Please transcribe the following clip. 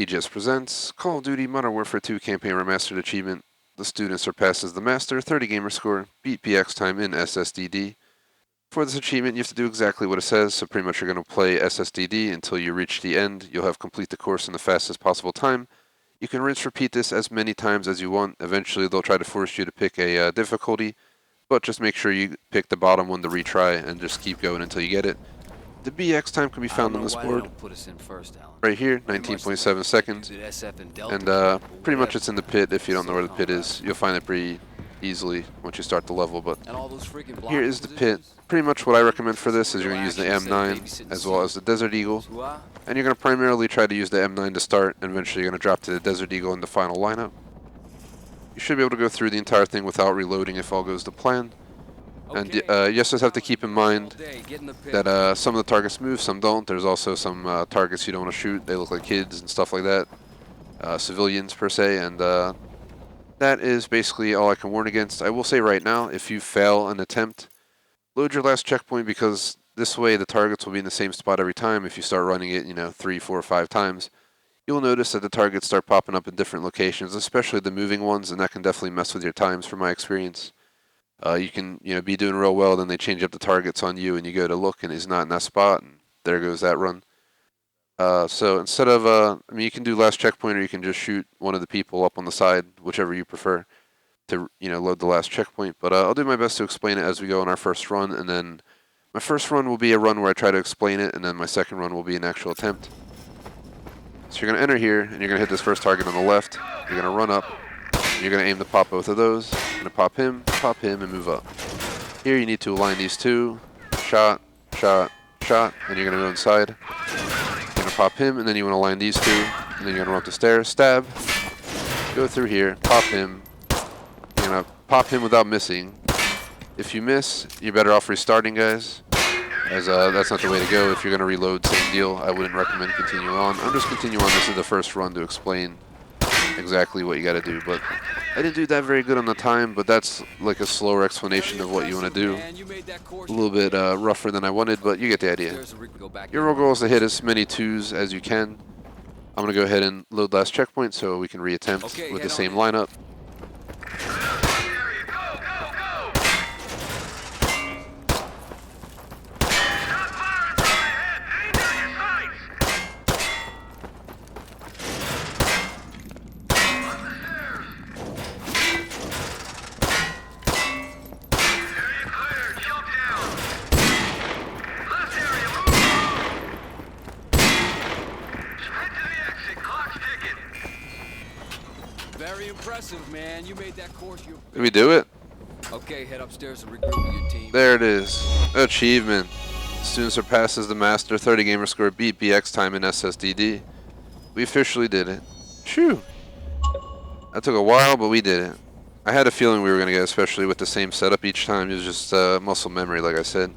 TGS presents Call of Duty Modern Warfare 2 Campaign Remastered achievement. The Student Surpasses the Master, 30 gamer score, beat PX time in S.S.D. For this achievement, you have to do exactly what it says, so pretty much you're going to play S.S.D. until you reach the end. You'll have complete the course in the fastest possible time. You can rinse repeat this as many times as you want. Eventually, they'll try to force you to pick a difficulty, but just make sure you pick the bottom one to retry and just keep going until you get it. The BX time can be found on this board right here, 19.7 seconds, and pretty much it's in the pit. If you don't know where the pit is, you'll find it pretty easily once you start the level, but here is the pit. Pretty much what I recommend for this is you're going to use the M9 as well as the Desert Eagle, and you're going to primarily try to use the M9 to start, and eventually you're going to drop to the Desert Eagle in the final lineup. You should be able to go through the entire thing without reloading if all goes to plan. And you just have to keep in mind that some of the targets move, some don't. There's also some targets you don't want to shoot. They look like kids and stuff like that. Civilians, per se. And that is basically all I can warn against. I will say right now, if you fail an attempt, load your last checkpoint, because this way the targets will be in the same spot every time. If you start running it, 3, 4, 5 times, you'll notice that the targets start popping up in different locations, especially the moving ones, and that can definitely mess with your times from my experience. You can, be doing real well, then they change up the targets on you, and you go to look, and he's not in that spot, and there goes that run. So instead of, you can do last checkpoint, or you can just shoot one of the people up on the side, whichever you prefer, to, load the last checkpoint. But I'll do my best to explain it as we go on our first run, and then my first run will be a run where I try to explain it, and then my second run will be an actual attempt. So you're going to enter here, and you're going to hit this first target on the left. You're going to run up. You're going to aim to pop both of those. You're going to pop him, and move up. Here you need to align these two. Shot, shot, shot, and you're going to go inside. You're going to pop him, and then you want to align these two, and then you're going to run up the stairs, stab, go through here, pop him. You're going to pop him without missing. If you miss, you're better off restarting, guys, as that's not the way to go. If you're going to reload, same deal. I wouldn't recommend continuing on. I'm just continuing on. This is the first run to explain exactly what you got to do, but I didn't do that very good on the time, but that's like a slower explanation of what you want to do. A little bit rougher than I wanted, but you get the idea. Your real goal is to hit as many 2s as you can. I'm going to go ahead and load last checkpoint so we can reattempt with the same lineup. Very impressive, man. You made that course. Did we do it? Okay, head upstairs and regroup with your team. There it is. Achievement. Student Surpasses the Master, 30 gamer score, beat BX time in S.S.D. We officially did it. Phew. That took a while, but we did it. I had a feeling we were going to get, especially with the same setup each time. It was just muscle memory, like I said.